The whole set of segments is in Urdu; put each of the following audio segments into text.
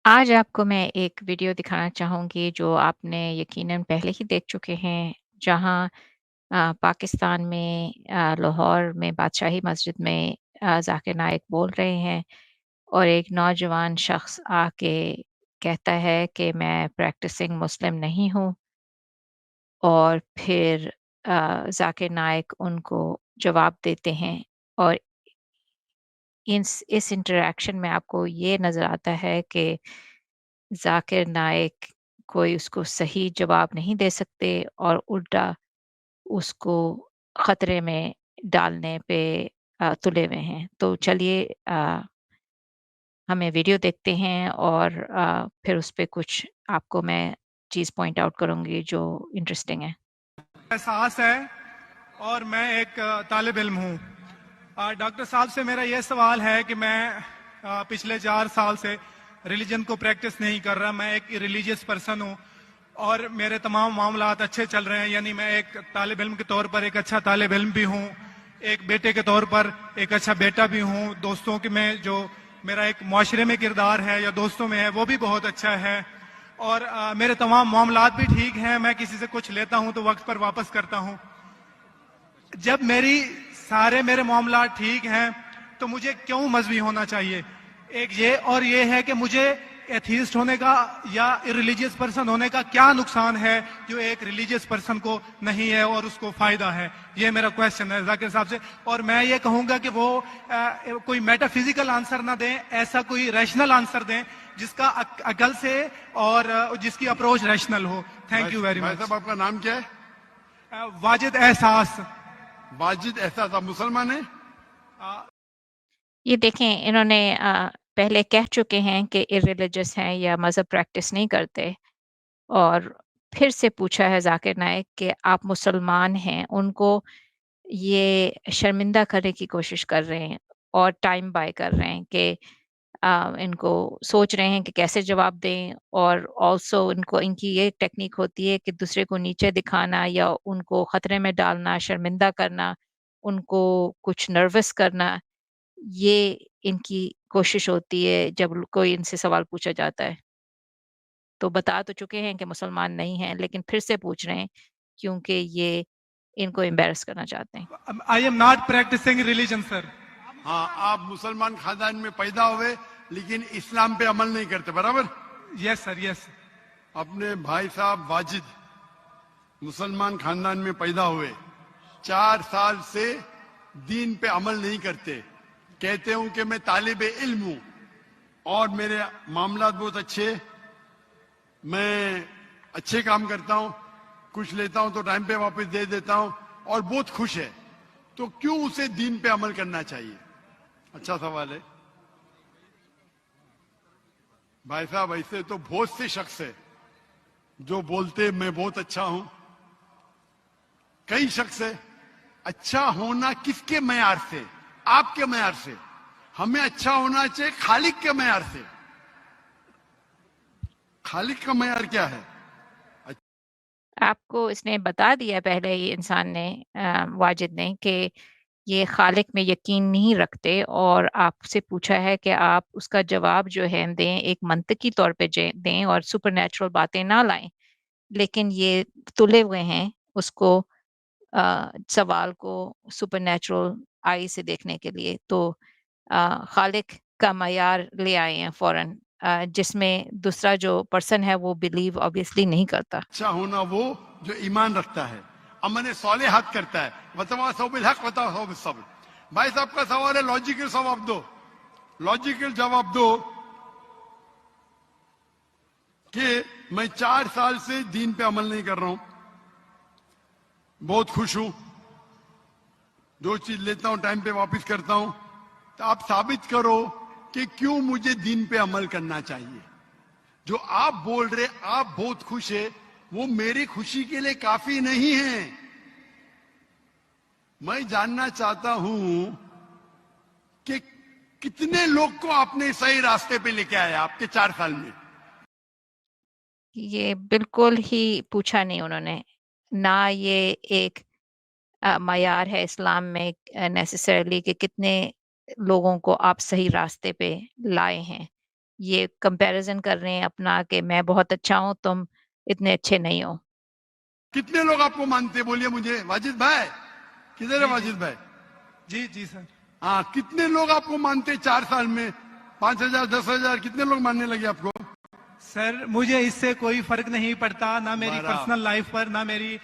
آج آپ کو میں ایک ویڈیو دکھانا چاہوں گی جو آپ نے یقیناً پہلے ہی دیکھ چکے ہیں، جہاں پاکستان میں لاہور میں بادشاہی مسجد میں ذاکر نائک بول رہے ہیں اور ایک نوجوان شخص آ کے کہتا ہے کہ میں پریکٹسنگ مسلم نہیں ہوں، اور پھر ذاکر نائک ان کو جواب دیتے ہیں، اور اس انٹریکشن میں آپ کو یہ نظر آتا ہے کہ ذاکر نائک کوئی اس کو صحیح جواب نہیں دے سکتے اور الٹا اس کو خطرے میں ڈالنے پہ تلے ہوئے ہیں۔ تو چلیے ہمیں ویڈیو دیکھتے ہیں، اور پھر اس پہ کچھ آپ کو میں چیز پوائنٹ آؤٹ کروں گی جو انٹرسٹنگ ہے۔ احساس ہے اور میں ایک طالب علم ہوں۔ ڈاکٹر صاحب سے میرا یہ سوال ہے کہ میں پچھلے 4 سال سے ریلیجن کو پریکٹس نہیں کر رہا۔ میں ایک ریلیجیس پرسن ہوں اور میرے تمام معاملات اچھے چل رہے ہیں، یعنی میں ایک طالب علم کے طور پر ایک اچھا طالب علم بھی ہوں، ایک بیٹے کے طور پر ایک اچھا بیٹا بھی ہوں، دوستوں کے میں جو میرا ایک معاشرے میں کردار ہے یا دوستوں میں ہے وہ بھی بہت اچھا ہے، اور میرے تمام معاملات بھی ٹھیک ہیں۔ میں کسی سے کچھ لیتا ہوں تو وقت پر واپس کرتا ہوں۔ جب میرے معاملات ٹھیک ہیں تو مجھے کیوں مذہبی ہونا چاہیے؟ ایک یہ، اور یہ ہے کہ مجھے ایتھیسٹ ہونے کا یا ریلیجیس پرسن ہونے کا کیا نقصان ہے جو ایک ریلیجیس پرسن کو نہیں ہے اور اس کو فائدہ ہے؟ یہ میرا کویسچن ہے ذاکر صاحب سے، اور میں یہ کہوں گا کہ وہ کوئی میٹا فزیکل آنسر نہ دیں، ایسا کوئی ریشنل آنسر دیں جس کا عقل سے اور جس کی approach rational who. Thank you very بھائی مچ۔ صاحب، آپ کا نام کیا ہے؟ واجد احساس۔ واجد احساس، آپ مسلمان ہیں؟ یہ دیکھیں، انہوں نے پہلے کہہ چکے ہیں کہ ارریلیجس ہیں یا مذہب پریکٹس نہیں کرتے، اور پھر سے پوچھا ہے ذاکر نائک کہ آپ مسلمان ہیں۔ ان کو یہ شرمندہ کرنے کی کوشش کر رہے ہیں اور ٹائم بائی کر رہے ہیں کہ ان کو سوچ رہے ہیں کہ کیسے جواب دیں، اور آلسو ان کی یہ ٹیکنیک ہوتی ہے کہ دوسرے کو نیچے دکھانا یا ان کو خطرے میں ڈالنا، شرمندہ کرنا، ان کو کچھ نروس کرنا۔ یہ ان کی کوشش ہوتی ہے جب کوئی ان سے سوال پوچھا جاتا ہے۔ تو بتا تو چکے ہیں کہ مسلمان نہیں ہیں، لیکن پھر سے پوچھ رہے ہیں کیونکہ یہ ان کو امبیرس کرنا چاہتے ہیں۔ I am not practising religion sir. ہاں، آپ مسلمان خاندان میں پیدا ہوئے لیکن اسلام پہ عمل نہیں کرتے، برابر؟ یس سر، یس۔ اپنے بھائی صاحب واجد مسلمان خاندان میں پیدا ہوئے، 4 سال سے دین پہ عمل نہیں کرتے، کہتے ہوں کہ میں طالب علم ہوں اور میرے معاملات بہت اچھے، میں اچھے کام کرتا ہوں، کچھ لیتا ہوں تو ٹائم پہ واپس دے دیتا ہوں اور بہت خوش ہے، تو کیوں اسے دین پہ عمل کرنا چاہیے؟ اچھا سوال ہے بھائی صاحب۔ ایسے تو بہت سے شخص ہے جو بولتے میں بہت اچھا ہوں، کئی شخص ہے۔ اچھا ہونا کس کے معیار سے؟ آپ کے معیار سے۔ ہمیں اچھا ہونا چاہیے خالق کے معیار سے۔ خالق کا معیار کیا ہے؟ آپ کو اس نے بتا دیا پہلے ہی، انسان نے، واجد نے، کہ یہ خالق میں یقین نہیں رکھتے، اور آپ سے پوچھا ہے کہ آپ اس کا جواب جو ہے دیں، ایک منطقی طور پہ دیں اور سپر نیچرل باتیں نہ لائیں، لیکن یہ تلے ہوئے ہیں اس کو سوال کو سپر نیچرل آئی سے دیکھنے کے لیے۔ تو خالق کا معیار لے آئے ہیں فوراً، جس میں دوسرا جو پرسن ہے وہ بلیو آبویسلی نہیں کرتا۔ اچھا ہونا وہ جو ایمان رکھتا ہے، عمل صالحات کرتا ہے، وتواصوا بالحق وتواصوا بالصبر۔ بھائی صاحب کا سوال ہے، لاجیکل جواب دو، لاجیکل جواب دو کہ میں 4 سال سے دین پہ عمل نہیں کر رہا ہوں، بہت خوش ہوں، جو چیز لیتا ہوں ٹائم پہ واپس کرتا ہوں، تو آپ ثابت کرو کہ کیوں مجھے دین پہ عمل کرنا چاہیے۔ جو آپ بول رہے آپ بہت خوش ہے، وہ میری خوشی کے لیے کافی نہیں ہے۔ میں جاننا چاہتا ہوں کہ کتنے لوگ کو آپ نے صحیح راستے پہ لے کے آیا آپ کے 4 سال میں؟ یہ بالکل ہی پوچھا نہیں انہوں نے، نہ یہ ایک معیار ہے اسلام میں نیسیسرلی کہ کتنے لوگوں کو آپ صحیح راستے پہ لائے ہیں۔ یہ کمپیریزن کر رہے ہیں اپنا کہ میں بہت اچھا ہوں تم اتنے اچھے نہیں ہو. کتنے لوگ آپ کو مانتے ہیں بولیے مجھے؟ واجد بھائی کدھر ہے؟ واجد بھائی جی جی سر. ہاں کتنے لوگ آپ کو مانتے ہیں 4 سال میں؟ 5,000 10,000 کتنے لوگ ماننے لگے آپ کو؟ سر مجھے اس سے کوئی فرق نہیں پڑتا، نہ میری برابر. پرسنل لائف پر، نہ میری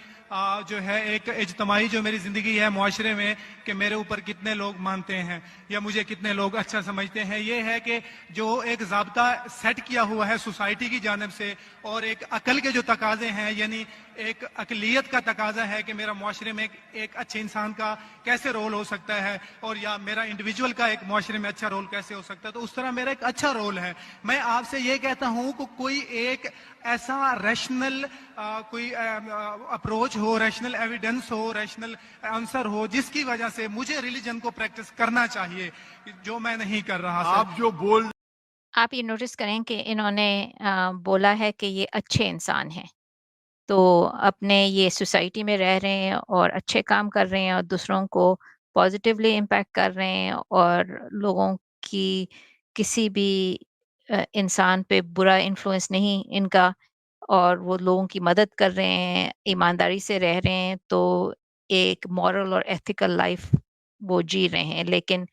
جو ہے ایک اجتماعی جو میری زندگی ہے معاشرے میں، کہ میرے اوپر کتنے لوگ مانتے ہیں یا مجھے کتنے لوگ اچھا سمجھتے ہیں. یہ ہے کہ جو ایک ضابطہ سیٹ کیا ہوا ہے سوسائٹی کی جانب سے، اور ایک عقل کے جو تقاضے ہیں، یعنی ایک اقلیت کا تقاضا ہے کہ میرا معاشرے میں ایک اچھے انسان کا کیسے رول ہو سکتا ہے، اور یا میرا انڈیویجول کا ایک معاشرے میں اچھا رول کیسے ہو سکتا ہے، تو اس طرح میرا ایک اچھا رول ہے. میں آپ سے یہ کہتا ہوں کہ کوئی ایک ایسا ریشنل کوئی اپروچ ہو، ریشنل ایویڈنس ہو، ریشنل آنسر ہو جس کی وجہ سے مجھے ریلیجن کو پریکٹس کرنا چاہیے، جو میں نہیں کر رہا. آپ جو بول آپ یہ نوٹس کریں کہ انہوں نے بولا ہے کہ یہ اچھے انسان ہیں، تو اپنے یہ سوسائٹی میں رہ رہے ہیں اور اچھے کام کر رہے ہیں اور دوسروں کو پازیٹیولی امپیکٹ کر رہے ہیں، اور لوگوں کی کسی بھی انسان پہ برا انفلوئنس نہیں ان کا، اور وہ لوگوں کی مدد کر رہے ہیں، ایمانداری سے رہ رہے ہیں، تو ایک مورل اور ایتھیکل لائف وہ جی رہے ہیں. لیکن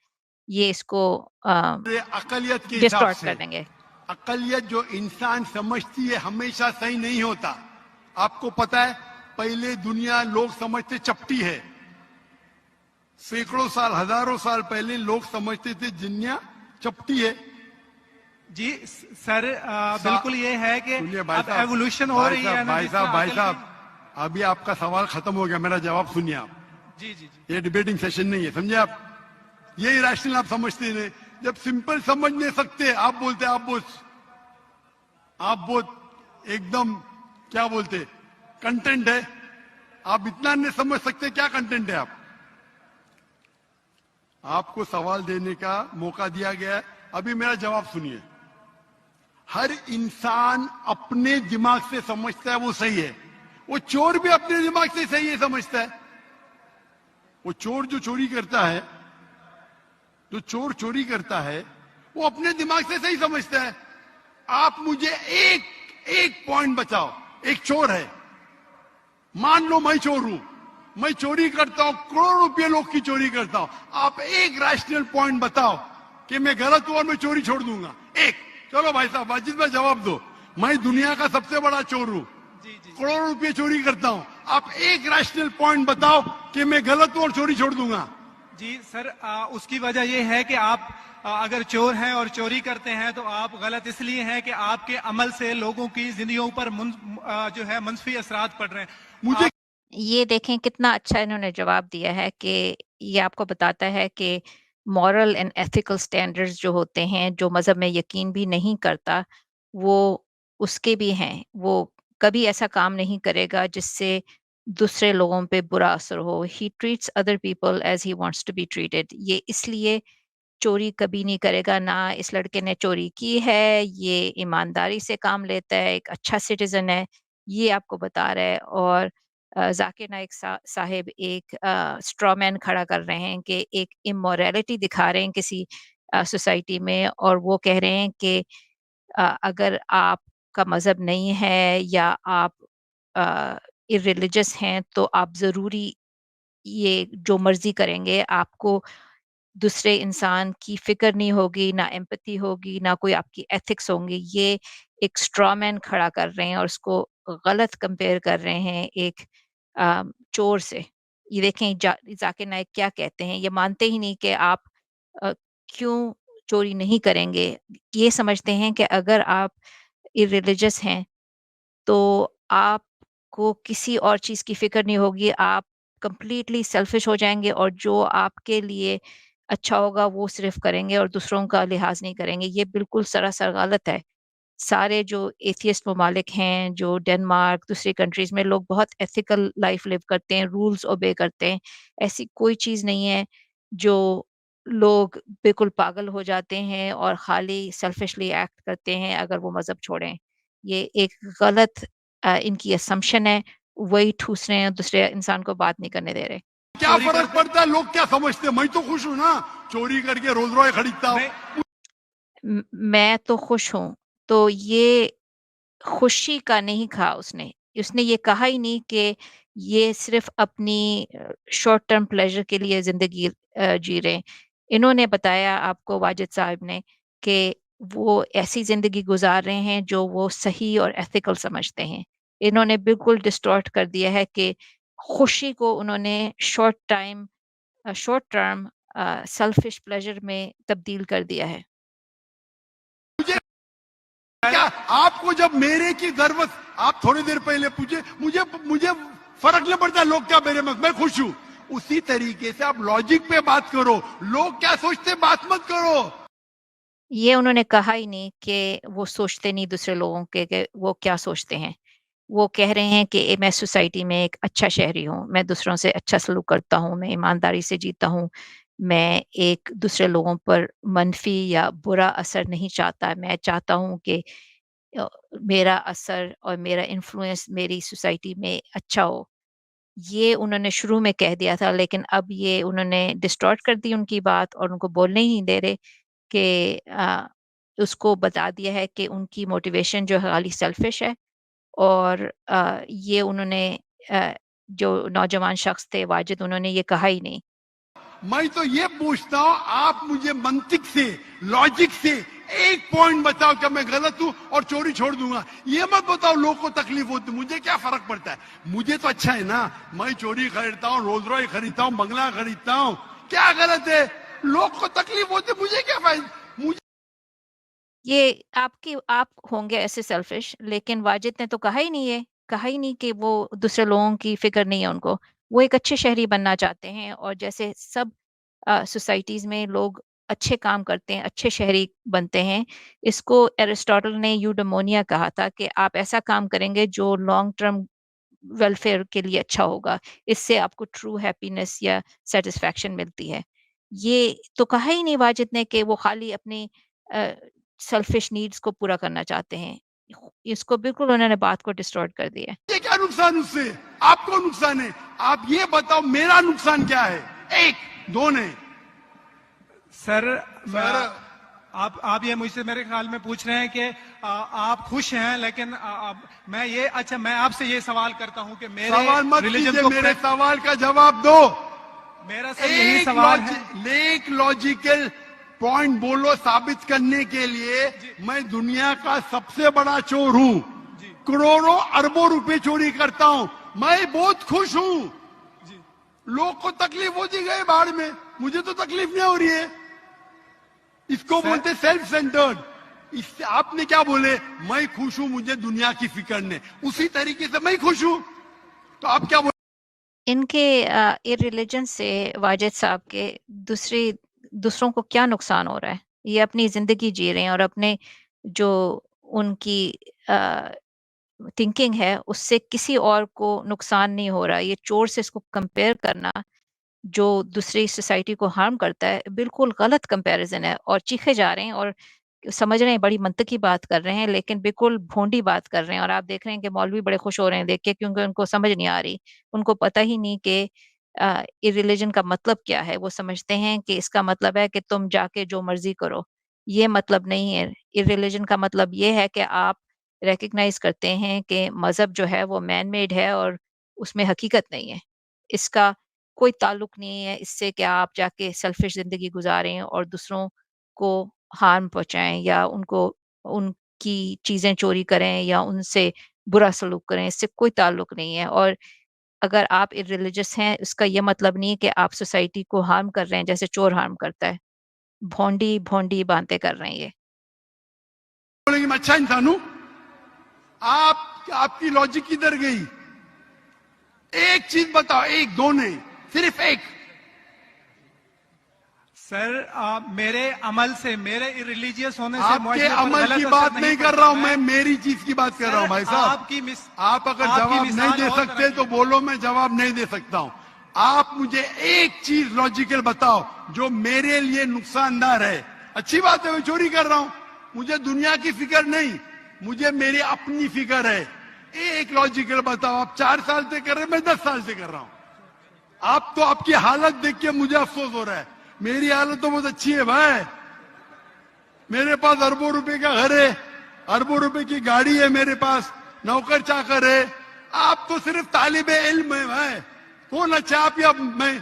یہ اس کو اقلیت کے حساب ڈسٹارٹ سے، کر دیں گے. اقلیت جو انسان سمجھتی ہے ہمیشہ صحیح نہیں ہوتا. آپ کو پتا ہے پہلے دنیا لوگ سمجھتے چپٹی ہے. سینکڑوں سال ہزاروں سال پہلے لوگ سمجھتے تھے دنیا چپٹی ہے. جی سر بالکل یہ ہے کہ سنیے بھائی اب صاحب، ایوولوشن ہو رہی ہے نا، بھائی جس طرح صاحب عقل ابھی آپ کا سوال ختم ہو گیا، میرا جواب سنیے آپ. جی جی جی یہ ڈیبیٹنگ سیشن نہیں ہے، سمجھے آپ؟ یہ ریشنل آپ سمجھتے نہیں. جب سمپل سمجھ نہیں سکتے آپ بولتے آپ بہت ایک دم کیا بولتے کنٹینٹ ہے. آپ اتنا نہیں سمجھ سکتے کیا کنٹینٹ ہے. آپ کو سوال دینے کا موقع دیا گیا ہے، ابھی میرا جواب سنیے. ہر انسان اپنے دماغ سے سمجھتا ہے وہ صحیح ہے. وہ چور بھی اپنے دماغ سے صحیح ہے سمجھتا ہے. وہ چور جو چوری کرتا ہے وہ اپنے دماغ سے صحیح سمجھتا ہے. آپ مجھے ایک پوائنٹ بتاؤ. ایک چور ہے، مان لو میں چور ہوں، میں چوری کرتا ہوں، کروڑ روپے لوگ کی چوری کرتا ہوں. آپ ایک ریشنل پوائنٹ بتاؤ کہ میں غلط ہوں اور میں چوری چھوڑ دوں گا. ایک. چلو بھائی صاحب واجد میں جواب دو. میں دنیا کا سب سے بڑا چور ہوں، کروڑ روپے چوری کرتا ہوں. آپ ایک ریشنل پوائنٹ بتاؤ کہ میں غلط ہوں اور چوری چھوڑ دوں گا. جی سر اس کی وجہ یہ ہے کہ آپ اگر چور ہیں اور چوری کرتے ہیں تو آپ غلط اس لیے ہیں کہ آپ کے عمل سے لوگوں کی زندگیوں پر جو ہے منفی اثرات پڑ رہے ہیں. مجھے یہ دیکھیں کتنا اچھا انہوں نے جواب دیا ہے کہ یہ آپ کو بتاتا ہے کہ مورل اینڈ ایتھیکل سٹینڈرڈز جو ہوتے ہیں، جو مذہب میں یقین بھی نہیں کرتا، وہ اس کے بھی ہیں. وہ کبھی ایسا کام نہیں کرے گا جس سے دوسرے لوگوں پہ برا اثر ہو. He treats other people as he wants to be treated. یہ اس لیے چوری کبھی نہیں کرے گا. نہ اس لڑکے نے چوری کی ہے، یہ ایمانداری سے کام لیتا ہے، ایک اچھا سٹیزن ہے، یہ آپ کو بتا رہا ہے. اور ذاکر نائک صاحب ایک اسٹرا مین کھڑا کر رہے ہیں کہ ایک امورالٹی دکھا رہے ہیں کسی سوسائٹی میں، اور وہ کہہ رہے ہیں کہ اگر آپ کا مذہب نہیں ہے یا آپ ارریلیجس ہیں تو آپ ضروری یہ جو مرضی کریں گے، آپ کو دوسرے انسان کی فکر نہیں ہوگی، نہ ایمپتھی ہوگی، نہ کوئی آپ کی ایتھکس ہوں گی. یہ ایک اسٹرا مین کھڑا کر رہے ہیں اور اس کو غلط کمپیئر کر رہے ہیں ایک چور سے. یہ دیکھیں ذاکر نائک کیا کہتے ہیں. یہ مانتے ہی نہیں کہ آپ کیوں چوری نہیں کریں گے. یہ سمجھتے ہیں کہ اگر آپ ارریلیجس ہیں تو آپ کو کسی اور چیز کی فکر نہیں ہوگی، آپ کمپلیٹلی سیلفش ہو جائیں گے، اور جو آپ کے لیے اچھا ہوگا وہ صرف کریں گے اور دوسروں کا لحاظ نہیں کریں گے. یہ بالکل سراسر غلط ہے. سارے جو ایتھیسٹ ممالک ہیں، جو ڈنمارک، دوسری کنٹریز میں، لوگ بہت ایتھیکل لائف لیو کرتے ہیں، رولز اوبے کرتے ہیں. ایسی کوئی چیز نہیں ہے جو لوگ بالکل پاگل ہو جاتے ہیں اور خالی سیلفشلی ایکٹ کرتے ہیں اگر وہ مذہب چھوڑیں. یہ ایک غلط ان کی اسمپشن ہے. وہی ٹھوس رہے ہیں، دوسرے انسان کو بات نہیں کرنے دے رہے. کیا فرق پڑتا ہے؟ لوگ کیا سمجھتے ہیں؟ میں تو خوش ہوں نا، چوری کر کے روز روئے خریدتا ہوں. میں تو خوش ہوں. تو یہ خوشی کا نہیں کہا اس نے یہ کہا ہی نہیں کہ یہ صرف اپنی شارٹ ٹرم پلیزر کے لیے زندگی جی رہے ہیں. انہوں نے بتایا آپ کو واجد صاحب نے کہ وہ ایسی زندگی گزار رہے ہیں جو وہ صحیح اور ایتھیکل سمجھتے ہیں. انہوں نے بالکل ڈسٹارٹ کر دیا ہے کہ خوشی کو انہوں نے شارٹ ٹرم سیلفش پلیزر میں تبدیل کر دیا ہے. کیا آپ کو جب میرے کی ضرورت، آپ تھوڑی دیر پہلے پوچھے مجھے فرق نہیں پڑتا لوگ کیا میرے میں خوش ہوں. اسی طریقے سے آپ لاجک پہ بات کرو، لوگ کیا سوچتے بات مت کرو. یہ انہوں نے کہا ہی نہیں کہ وہ سوچتے نہیں دوسرے لوگوں کے کہ وہ کیا سوچتے ہیں. وہ کہہ رہے ہیں کہ میں سوسائٹی میں ایک اچھا شہری ہوں، میں دوسروں سے اچھا سلوک کرتا ہوں، میں ایمانداری سے جیتا ہوں، میں ایک دوسرے لوگوں پر منفی یا برا اثر نہیں چاہتا. میں چاہتا ہوں کہ میرا اثر اور میرا انفلوئنس میری سوسائٹی میں اچھا ہو. یہ انہوں نے شروع میں کہہ دیا تھا، لیکن اب یہ انہوں نے ڈسٹارٹ کر دی ان کی بات اور ان کو بولنے ہی نہیں دے رہے کہ اس کو بتا دیا ہے کہ ان کی موٹیویشن جو ہے خالی سیلفش ہے. اور یہ انہوں نے جو نوجوان شخص تھے واجد، انہوں نے یہ کہا ہی نہیں. میں تو یہ پوچھتا ہوں آپ مجھے منطق سے لاجک سے ایک پوائنٹ بتاؤ کہ میں غلط ہوں اور چوری چھوڑ دوں گا. یہ مت بتاؤ لوگ کو تکلیف ہوتی، مجھے کیا فرق پڑتا ہے، مجھے تو اچھا ہے نا. میں چوری خریدتا ہوں، رولز رائس خریدتا ہوں، بنگلہ خریدتا ہوں، کیا غلط ہے؟ لوگ کو تکلیف ہوتی مجھے کیا فائدہ. یہ آپ ہوں گے ایسے سیلفش، لیکن واجد نے تو کہا ہی نہیں ہے، کہا ہی نہیں کہ وہ دوسرے لوگوں کی فکر نہیں ہے ان کو. وہ ایک اچھے شہری بننا چاہتے ہیں، اور جیسے سب سوسائٹیز میں لوگ اچھے کام کرتے ہیں، اچھے شہری بنتے ہیں. اس کو ایرسٹاٹل نے یوڈیمونیا کہا تھا کہ آپ ایسا کام کریں گے جو لانگ ٹرم ویلفیئر کے لیے اچھا ہوگا، اس سے آپ کو ٹرو ہیپینس یا سیٹسفیکشن ملتی ہے. یہ تو کہا ہی نہیں واجد نے کہ وہ خالی اپنی سیلفش نیڈز کو پورا کرنا چاہتے ہیں. اس کو بالکل انہوں نے بات کو ڈسٹارٹ کر دیا. یہ کیا نقصان اس سے؟ آپ کو نقصان ہے. آپ یہ بتاؤ میرا نقصان کیا ہے؟ ایک دو نے. سر آپ یہ مجھ سے میرے خیال میں پوچھ رہے ہیں کہ آپ خوش ہیں، لیکن میں آپ سے یہ سوال کرتا ہوں کہ میرے سوال مت ریلیجن کیجئے، کو میرے سوال کا جواب دو. میرا سر یہی سوال ہے. ایک لاجیکل پوائنٹ بولو ثابت کرنے کے لیے. میں دنیا کا سب سے بڑا چور ہوں، کروڑوں اربوں روپے چوری کرتا ہوں، میں بہت خوش ہوں. لوگ کو تکلیف ہوتی گئے باہر میں، مجھے تو تکلیف نہیں ہو رہی ہے. اس کو بولتے سیلف سینٹرڈ. اس سے آپ نے کیا بولے؟ میں خوش ہوں، مجھے دنیا کی فکر نہیں. اسی طریقے سے میں خوش ہوں، تو آپ کیا بولے؟ ان کے ریلیجن سے واجد صاحب کے دوسروں کو کیا نقصان ہو رہا ہے؟ یہ اپنی زندگی جی رہے ہیں، اور اپنے جو ان کی تھنکنگ ہے اس سے کسی اور کو نقصان نہیں ہو رہا. یہ چور سے اس کو کمپیئر کرنا جو دوسری سوسائٹی کو ہارم کرتا ہے، بالکل غلط کمپیریزن ہے. اور چیخے جا رہے ہیں اور سمجھ رہے ہیں بڑی منطقی بات کر رہے ہیں، لیکن بالکل بھونڈی بات کر رہے ہیں. اور آپ دیکھ رہے ہیں کہ مولوی بڑے خوش ہو رہے ہیں دیکھ کے، کیونکہ ان کو سمجھ نہیں آ رہی. ان کو پتہ ہی نہیں کہ ریلیجن کا مطلب کیا ہے. وہ سمجھتے ہیں کہ اس کا مطلب ہے کہ تم جا کے جو مرضی کرو. یہ مطلب نہیں ہے. ریلیجن کا مطلب یہ ہے کہ آپ ریکگنائز کرتے ہیں کہ مذہب جو ہے وہ مین میڈ ہے اور اس میں حقیقت نہیں ہے. اس کا کوئی تعلق نہیں ہے اس سے کہ آپ جا کے سیلفش زندگی گزاریں اور دوسروں کو ہارم پہنچائیں یا ان کی چیزیں چوری کریں یا ان سے برا سلوک کریں. اس سے کوئی تعلق نہیں ہے. اور اگر آپ ریلیجس ہیں، اس کا یہ مطلب نہیں کہ آپ سوسائٹی کو ہارم کر رہے ہیں جیسے چور ہارم کرتا ہے. بھونڈی باتیں کر رہے ہیں یہ. بولیں گے میں اچھا انسان ہوں؟ آپ کی لاجک کدھر گئی؟ ایک چیز بتاؤ، ایک دو نہیں، صرف ایک. سر میرے عمل سے، میرے ریلیجیس ہونے سے آپ کے عمل کی بات نہیں کر رہا ہوں میں، میری چیز کی بات کر رہا ہوں. بھائی صاحب آپ اگر جواب نہیں دے سکتے تو بولو، میں جواب نہیں دے سکتا ہوں. آپ مجھے ایک چیز لاجیکل بتاؤ جو میرے لیے نقصان دہ ہے. اچھی بات ہے، میں چوری کر رہا ہوں، مجھے دنیا کی فکر نہیں، مجھے میری اپنی فکر ہے. ایک لاجیکل بتاؤ. آپ 4 سال سے کر رہے ہیں، میں 10 سال سے کر رہا ہوں. آپ کی حالت دیکھ کے مجھے افسوس ہو رہا ہے. میری حالت تو بہت اچھی ہے بھائی. میرے پاس اربوں روپے کا گھر ہے, اربوں روپے کی گاڑی ہے میرے پاس, نوکر چاکر ہے. آپ تو صرف طالب علم ہے. کون اچھا, آپ یا میں؟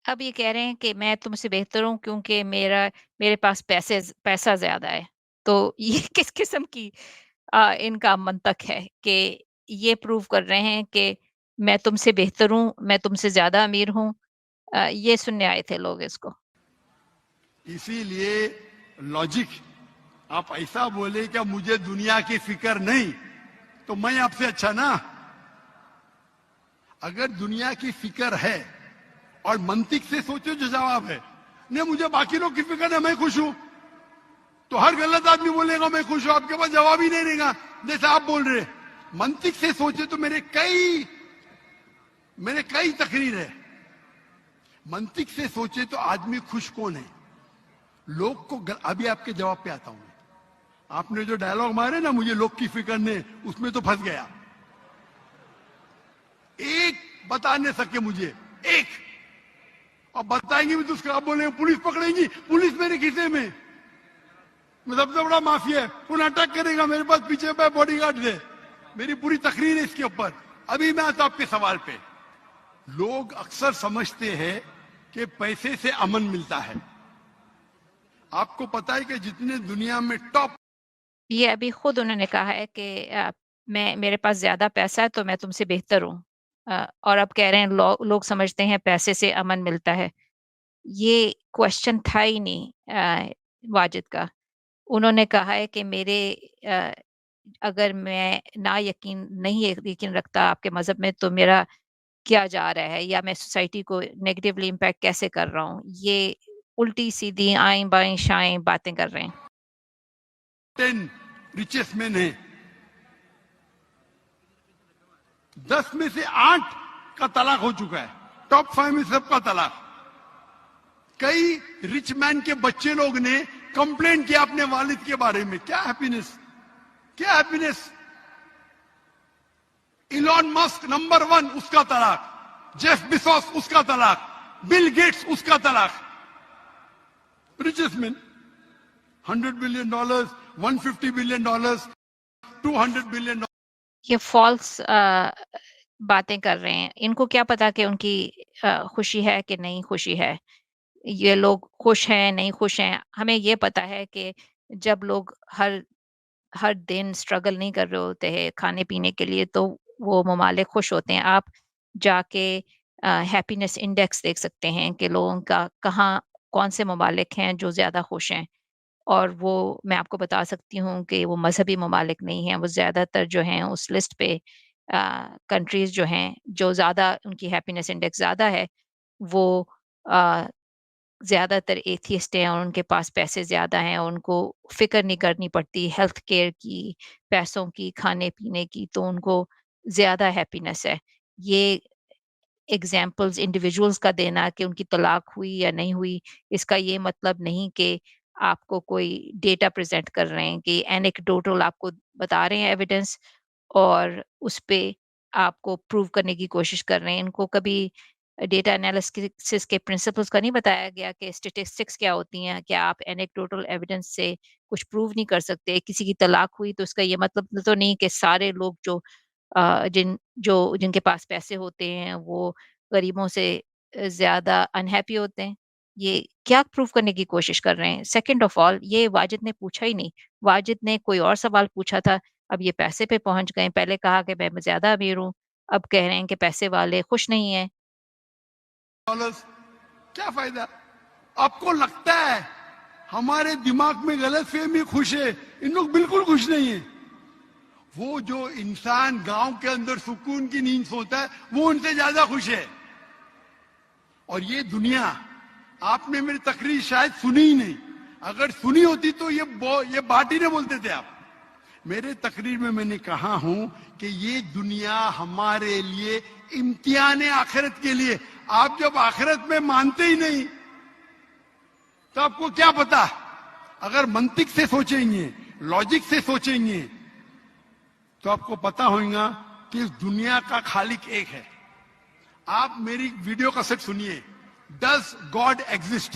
اب یہ کہہ رہے ہیں کہ میں تم سے بہتر ہوں کیونکہ میرے پاس پیسہ زیادہ ہے. تو یہ کس قسم کی ان کا منطق ہے کہ یہ پروو کر رہے ہیں کہ میں تم سے بہتر ہوں, میں تم سے زیادہ امیر ہوں. یہ سننے آئے تھے لوگ اس کو. اسی لیے لاجک, آپ ایسا بولے کہ مجھے دنیا کی فکر نہیں, تو میں آپ سے اچھا نا. اگر دنیا کی فکر ہے اور منطق سے سوچو جو جواب ہے, نہیں مجھے باقی لوگ کی فکر ہے, میں خوش ہوں, تو ہر غلط آدمی بولے گا میں خوش ہوں, آپ کے پاس جواب ہی نہیں رہے گا جیسے آپ بول رہے. منطق سے سوچے تو میرے کئی تقریر ہے. منطق سے سوچے تو آدمی خوش کون ہے؟ لوگ کو ابھی آپ کے جواب پہ آتا ہوں. آپ نے جو ڈائلوگ مارے نا مجھے لوگ کی فکر نہیں, اس میں تو پھنس گیا. ایک بتا نہیں سکے مجھے, ایک. اب بتائیں گے بھی تو اس کا آپ بولیں گے پولیس پکڑیں گی, پولیس میرے کھیسے میں سب سے بڑا مافیا ہے, انہیں اٹیک کرے گا, میرے پاس پیچھے پہ باڈی گارڈ ہے. میری پوری تقریر ہے اس کے اوپر. ابھی میں آتا آپ کے سوال پہ. لوگ اکثر سمجھتے ہیں کہ پیسے سے امن ملتا ہے. آپ کو پتا ہے کہ جتنے دنیا میں ٹاپ, یہ ابھی خود انہوں نے کہا ہے کہ میرے پاس زیادہ پیسہ ہے تو میں تم سے بہتر ہوں. اور اب کہہ رہے ہیں لوگ سمجھتے ہیں پیسے سے امن ملتا ہے. یہ کوشچن تھا ہی نہیں واجد کا. انہوں نے کہا ہے کہ اگر میں نہیں یقین رکھتا آپ کے مذہب میں تو میرا کیا جا رہا ہے, یا میں سوسائٹی کو نیگیٹیولی امپیکٹ کیسے کر رہا ہوں. یہ الٹی سیدھی آئیں بائیں شائیں باتیں کر رہے ہیں. 10 ریچسٹ مین ہیں, 10 میں سے 8 کا طلاق ہو چکا ہے. ٹاپ 5 میں سب کا طلاق. کئی رچ مین کے بچے لوگ نے کمپلین کیا اپنے والد کے بارے میں. کیا ہیپینس, کیا ہیپینس. ایلون مسک نمبر 1, اس کا طلاق. جیف بیزوس اس کا طلاق. بل گیٹس اس کا طلاق. Richest man, $100 billion, $150 billion, $200 billion. یہ فالس باتیں کر رہے ہیں. ان کو کیا پتا کہ ان کی خوشی ہے کہ نہیں خوشی ہے, یہ لوگ خوش ہیں نہیں خوش ہیں. ہمیں یہ پتا ہے کہ جب لوگ ہر دن اسٹرگل نہیں کر رہے ہوتے ہیں کھانے پینے کے لیے تو وہ ممالک خوش ہوتے ہیں. آپ جا کے ہیپینس انڈیکس دیکھ سکتے ہیں کہ لوگوں کا کون سے ممالک ہیں جو زیادہ خوش ہیں. اور وہ میں آپ کو بتا سکتی ہوں کہ وہ مذہبی ممالک نہیں ہیں. وہ زیادہ تر جو ہیں اس لسٹ پہ کنٹریز جو ہیں جو زیادہ ان کی ہیپینس انڈیکس زیادہ ہے وہ زیادہ تر ایتھیسٹ ہیں, اور ان کے پاس پیسے زیادہ ہیں, اور ان کو فکر نہیں کرنی پڑتی ہیلتھ کیئر کی, پیسوں کی, کھانے پینے کی, تو ان کو زیادہ ہیپینس ہے. یہ ایگزامپلز انڈیویجولز کا دینا کہ ان کی طلاق ہوئی یا نہیں ہوئی, اس کا یہ مطلب نہیں کہ آپ کو کوئی ڈیٹا پریزنٹ کر رہے ہیں کہ اینیکڈوٹل آپ کو بتا رہے ہیں ایویڈنس, اور اس پہ آپ کو پروو کرنے کی کوشش کر رہے ہیں. ان کو کبھی ڈیٹا انالیسس کے پرنسپلز کا نہیں بتایا گیا کہ اسٹیٹسٹکس کیا ہوتی ہیں, کہ آپ اینیکڈوٹل ایویڈنس سے کچھ پروو نہیں کر سکتے. کسی کی طلاق ہوئی تو اس کا یہ مطلب تو نہیں کہ سارے لوگ جن کے پاس پیسے ہوتے ہیں وہ غریبوں سے زیادہ انہیپی ہوتے ہیں. یہ کیا پروف کرنے کی کوشش کر رہے ہیں؟ سیکنڈ آف آل, یہ واجد نے پوچھا ہی نہیں. واجد نے کوئی اور سوال پوچھا تھا. اب یہ پیسے پہ پہنچ گئے. پہلے کہا کہ میں زیادہ امیر ہوں, اب کہہ رہے ہیں کہ پیسے والے خوش نہیں ہیں. کیا فائدہ؟ آپ کو لگتا ہے ہمارے دماغ میں غلط فہمی خوش ہے, ان لوگ بالکل خوش نہیں ہیں. وہ جو انسان گاؤں کے اندر سکون کی نیند سوتا ہے وہ ان سے زیادہ خوش ہے. اور یہ دنیا, آپ نے میری تقریر شاید سنی ہی نہیں. اگر سنی ہوتی تو یہ بات ہی نہیں بولتے تھے آپ. میرے تقریر میں نے کہا ہوں کہ یہ دنیا ہمارے لیے امتحان آخرت کے لیے. آپ جب آخرت میں مانتے ہی نہیں تو آپ کو کیا پتا. اگر منطق سے سوچیں گے, لاجک سے سوچیں گے تو آپ کو پتا ہوگا کہ اس دنیا کا خالق ایک ہے. آپ میری ویڈیو کا سیٹ سنیے, does God exist.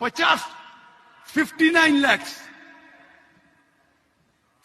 59 lakhs,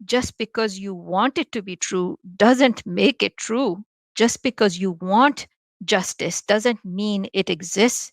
just because you want it to be true doesn't make it true. Just because you want justice doesn't mean it exists.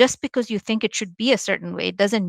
Just because you think it should be a certain way doesn't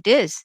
it is.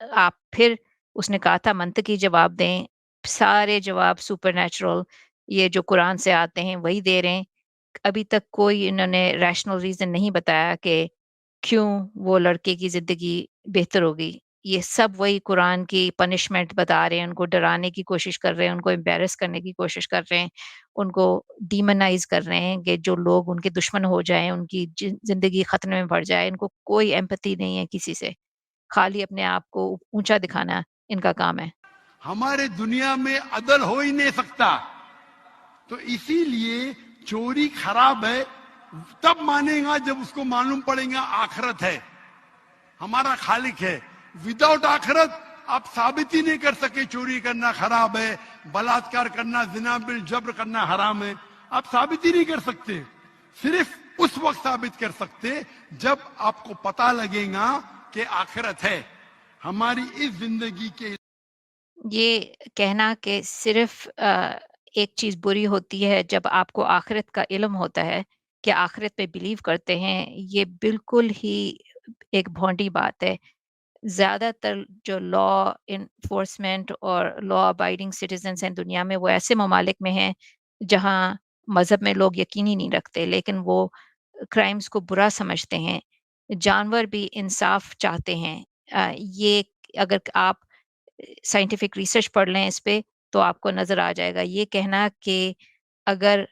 آپ پھر اس نے کہا تھا منطقی جواب دیں، سارے جواب سپر نیچرل یہ جو قرآن سے آتے ہیں وہی دے رہے ہیں، ابھی تک کوئی انہوں نے ریشنل ریزن نہیں بتایا کہ کیوں وہ لڑکے کی زندگی بہتر ہوگی، یہ سب وہی قرآن کی پنشمنٹ بتا رہے ہیں، ان کو ڈرانے کی کوشش کر رہے ہیں، ان کو امبیرس کرنے کی کوشش کر رہے ہیں، ان کو ڈیمنائز کر رہے ہیں کہ جو لوگ ان کے دشمن ہو جائیں، ان کی زندگی خطرے میں پڑ جائے، ان کو کوئی ایمپتھی نہیں ہے کسی سے، خالی اپنے آپ کو اونچا دکھانا ان کا کام ہے۔ ہمارے دنیا میں عدل ہو ہی نہیں سکتا، تو اسی لیے چوری خراب ہے تب مانے گا جب اس کو معلوم پڑے گا آخرت ہے، ہمارا خالق ہے۔ وداؤٹ آخرت آپ ثابت ہی نہیں کر سکے چوری کرنا خراب ہے، بلاತ್ಕಾರ کرنا، زنا بالجبر کرنا حرام ہے، آپ ثابت ہی نہیں کر سکتے۔ صرف اس وقت ثابت کر سکتے جب آپ کو پتہ لگے گا کہ آخرت ہے۔ ہماری اس زندگی کے یہ کہنا کہ صرف ایک چیز بری ہوتی ہے جب آپ کو آخرت کا علم ہوتا ہے کہ آخرت پہ بلیو کرتے ہیں، یہ بالکل ہی ایک بھونڈی بات ہے۔ زیادہ تر جو لا انفورسمنٹ اور لا ابائڈنگ سٹیزنس ہیں دنیا میں، وہ ایسے ممالک میں ہیں جہاں مذہب میں لوگ یقین ہی نہیں رکھتے، لیکن وہ کرائمز کو برا سمجھتے ہیں، جانور بھی انصاف چاہتے ہیں۔ یہ اگر آپ سائنٹیفک ریسرچ پڑھ لیں اس پہ تو آپ کو نظر آ جائے گا۔ یہ کہنا کہ اگر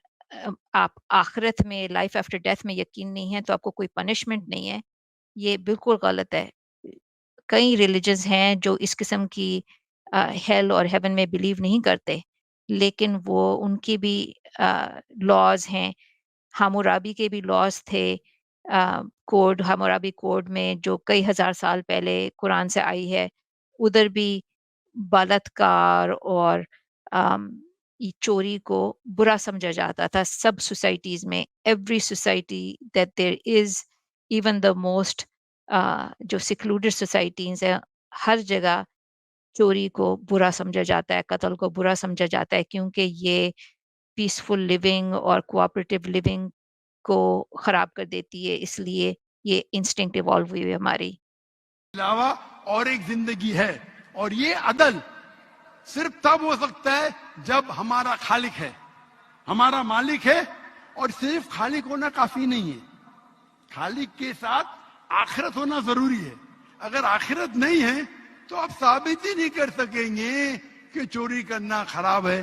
آپ آخرت میں لائف آفٹر ڈیتھ میں یقین نہیں ہے تو آپ کو کوئی پنشمنٹ نہیں ہے، یہ بالکل غلط ہے۔ کئی ریلیجنز ہیں جو اس قسم کی ہیل اور ہیون میں بلیو نہیں کرتے، لیکن وہ ان کی بھی لاز ہیں۔ ہامورابی کے بھی لاز تھے، کوڈ ہامورابی کوڈ میں جو کئی ہزار سال پہلے قرآن سے آئی ہے، ادھر بھی بلاತ್کار اور یہ چوری کو برا سمجھا جاتا تھا سب سوسائٹیز میں۔ Every society that there is, even the most جو سیکلوڈڈ سوسائٹیز ہیں، ہر جگہ چوری کو برا سمجھا جاتا ہے، قتل کو برا سمجھا جاتا ہے، کیونکہ یہ پیسفل لیونگ اور کوآپریٹو لیونگ کو خراب کر دیتی ہے، اس لیے یہ انسٹنکٹ ایوالو ہوئی ہے ہماری۔ علاوہ اور ایک زندگی ہے، اور یہ عدل صرف تب ہو سکتا ہے جب ہمارا خالق ہے، ہمارا مالک ہے، اور صرف خالق ہونا کافی نہیں ہے، خالق کے ساتھ آخرت ہونا ضروری ہے۔ اگر آخرت نہیں ہے تو آپ ثابت ہی نہیں کر سکیں گے کہ چوری کرنا خراب ہے،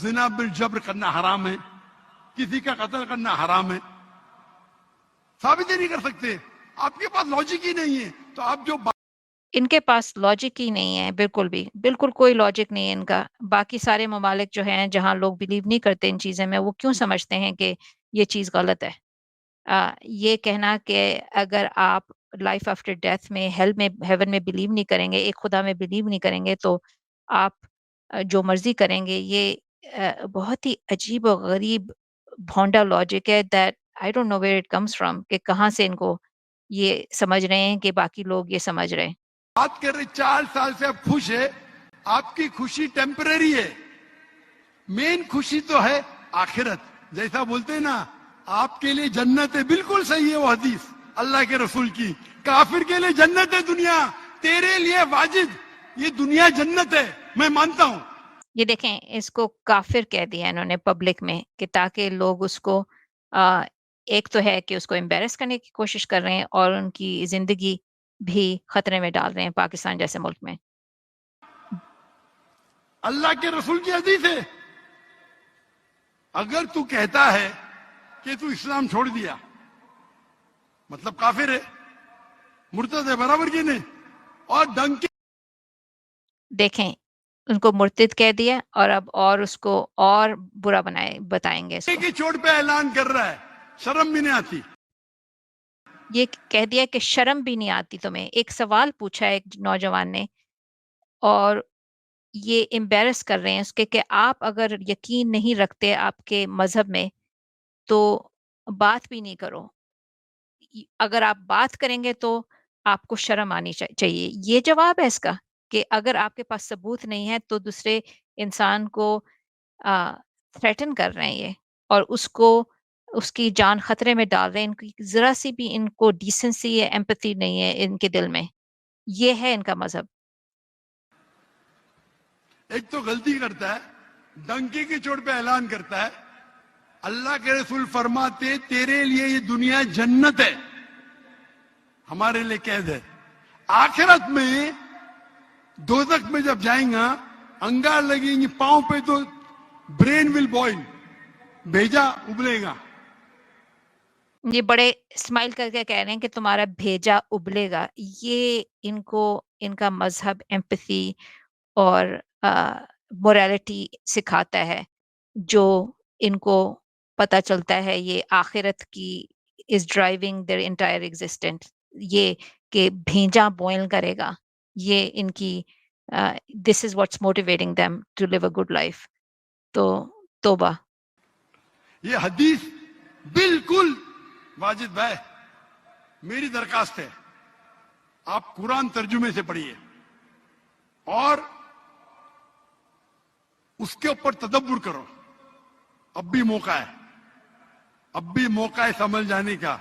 زنا بالجبر کرنا حرام ہے، کسی کا قتل کرنا حرام ہے، ثابت ہی نہیں کر سکتے۔ آپ کے پاس لاجک ہی نہیں ہے، تو آپ جو ان کے پاس لاجک ہی نہیں ہے، بالکل بھی، بالکل کوئی لاجک نہیں ہے ان کا۔ باقی سارے ممالک جو ہیں جہاں لوگ بلیو نہیں کرتے ان چیزیں میں، وہ کیوں سمجھتے ہیں کہ یہ چیز غلط ہے؟ یہ کہنا کہ اگر آپ لائف آفٹر ڈیتھ میں ہیون میں بلیو نہیں کریں گے، ایک خدا میں بلیو نہیں کریں گے، تو آپ جو مرضی کریں گے، یہ بہت ہی عجیب و غریب بھونڈا لاجک ہے that I don't know where it comes from, کہ کہاں سے ان کو یہ سمجھ رہے ہیں کہ باقی لوگ یہ سمجھ رہے ہیں۔ بات کر رہے 4 سال سے آپ خوش ہے، آپ کی خوشی ٹیمپرری ہے، مین خوشی تو ہے آخرت۔ جیسا بولتے ہیں نا، آپ کے لیے جنت ہے، بالکل صحیح ہے وہ حدیث اللہ کے رسول کی۔ کافر کے لیے جنت ہے دنیا، تیرے لیے واجد یہ دنیا جنت ہے، میں مانتا ہوں۔ یہ دیکھیں، اس کو کافر کہہ دیا انہوں نے پبلک میں، کہ تاکہ لوگ اس کو ایک تو ہے کہ اس کو امبیرس کرنے کی کوشش کر رہے ہیں، اور ان کی زندگی بھی خطرے میں ڈال رہے ہیں پاکستان جیسے ملک میں۔ اللہ کے رسول کی حدیث ہے، اگر تو کہتا ہے کہ تو اسلام چھوڑ دیا مطلب کافر ہے، مرتد ہے، برابر کی نہیں؟ اور ڈنکے دیکھیں، ان کو مرتد کہہ دیا، اور اب اور اس کو اور برا بتائیں گے اس کو۔ کی چوٹ پہ اعلان کر رہا ہے، شرم بھی نہیں آتی۔ یہ کہہ دیا کہ شرم بھی نہیں آتی تمہیں۔ ایک سوال پوچھا ہے ایک نوجوان نے، اور یہ امبیرس کر رہے ہیں اس کے کہ آپ اگر یقین نہیں رکھتے آپ کے مذہب میں تو بات بھی نہیں کرو، اگر آپ بات کریں گے تو آپ کو شرم آنی چاہیے۔ یہ جواب ہے اس کا، کہ اگر آپ کے پاس ثبوت نہیں ہے تو دوسرے انسان کو تھریٹن کر رہے ہیں یہ، اور اس کو اس کی جان خطرے میں ڈال رہے ہیں، ان کی ذرا سی بھی ان کو ڈیسنسی یا ایمپتھی نہیں ہے ان کے دل میں. یہ ہے ان کا مذہب. ایک تو غلطی کرتا ہے، ڈنکی کی چوٹ پہ اعلان کرتا ہے، اللہ کے رسول فرماتے تیرے لیے یہ دنیا جنت ہے، ہمارے لیے قید ہے. آخرت میں دوزخ میں جب جائیں گا، انگار لگیں گی پاؤں پہ تو برین ول بوائل، بھیجا ابلے گا. یہ بڑے اسمائل کر کے کہہ رہے ہیں کہ تمہارا بھیجا ابلے گا. یہ ان کو ان کا مذہب ایمپتھی اور مورالٹی سکھاتا ہے، جو ان کو پتہ چلتا ہے یہ آخرت کی is driving their entire existence. یہ کہ بھیجا بوئل کرے گا، یہ ان کی this is what's motivating them to live a good life. تو توبہ. یہ حدیث بالکل واجد بھائی، میری درخواست ہے آپ قرآن ترجمے سے پڑھیے اور اس کے اوپر تدبر کرو. اب بھی موقع ہے، اب بھی موقع ہے سمجھ جانے کا.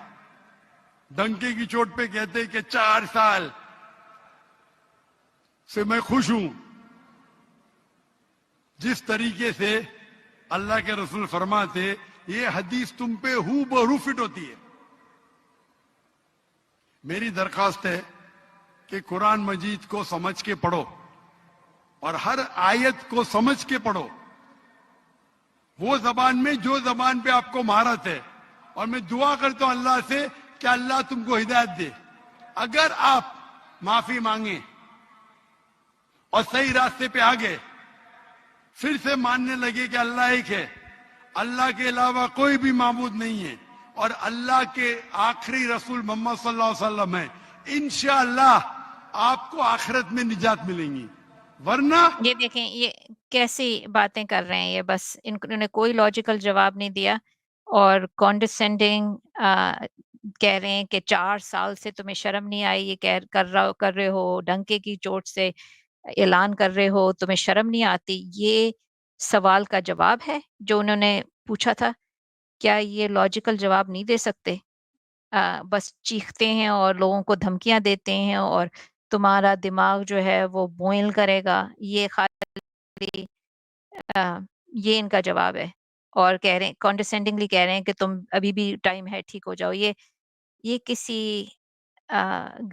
ڈنکے کی چوٹ پہ کہتے کہ 4 سال سے میں خوش ہوں. جس طریقے سے اللہ کے رسول فرماتے یہ حدیث تم پہ ہو بہو فٹ ہوتی ہے. میری درخواست ہے کہ قرآن مجید کو سمجھ کے پڑھو اور ہر آیت کو سمجھ کے پڑھو، وہ زبان میں جو زبان پہ آپ کو مہارت ہے. اور میں دعا کرتا ہوں اللہ سے کہ اللہ تم کو ہدایت دے. اگر آپ معافی مانگیں اور صحیح راستے پہ آگے، پھر سے ماننے لگے کہ اللہ ایک ہے، اللہ کے علاوہ کوئی بھی معبود نہیں ہے، اور اللہ کے آخری رسول محمد صلی اللہ علیہ وسلم ہے، انشاءاللہ آپ کو آخرت میں نجات ملیں گی. ورنہ یہ دیکھیں یہ کیسی باتیں کر رہے ہیں. یہ بس انہوں نے کوئی لاجیکل جواب نہیں دیا اور کانڈسینڈنگ کہہ رہے ہیں کہ 4 سال سے تمہیں شرم نہیں آئی، یہ کر رہے ہو، ڈنکے کی چوٹ سے اعلان کر رہے ہو، تمہیں شرم نہیں آتی. یہ سوال کا جواب ہے جو انہوں نے پوچھا تھا. کیا یہ لاجیکل جواب نہیں دے سکتے؟ بس چیختے ہیں اور لوگوں کو دھمکیاں دیتے ہیں اور تمہارا دماغ جو ہے وہ بوئل کرے گا. یہ خالی یہ ان کا جواب ہے. اور کہہ رہے ہیں کانڈسینڈنگلی کہہ رہے ہیں کہ تم ابھی بھی ٹائم ہے، ٹھیک ہو جاؤ. یہ کسی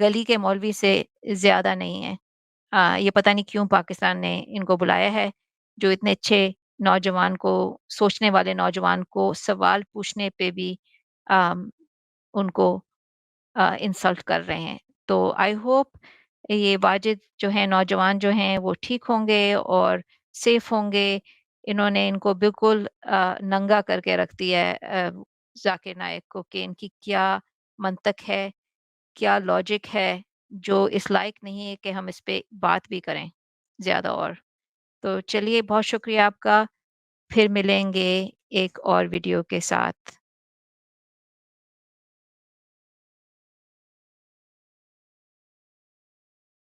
گلی کے مولوی سے زیادہ نہیں ہے. یہ پتہ نہیں کیوں پاکستان نے ان کو بلایا ہے، جو اتنے اچھے نوجوان کو، سوچنے والے نوجوان کو سوال پوچھنے پہ بھی ان کو انسلٹ کر رہے ہیں. تو آئی ہوپ یہ واجد جو ہیں، نوجوان جو ہیں وہ ٹھیک ہوں گے اور سیف ہوں گے. انہوں نے ان کو بالکل ننگا کر کے رکھ دیا ہے ذاکر نائک کو، کہ ان کی کیا منطق ہے، کیا لاجک ہے، جو اس لائق نہیں ہے کہ ہم اس پہ بات بھی کریں زیادہ. اور تو چلیے، بہت شکریہ آپ کا. پھر ملیں گے ایک اور ویڈیو کے ساتھ.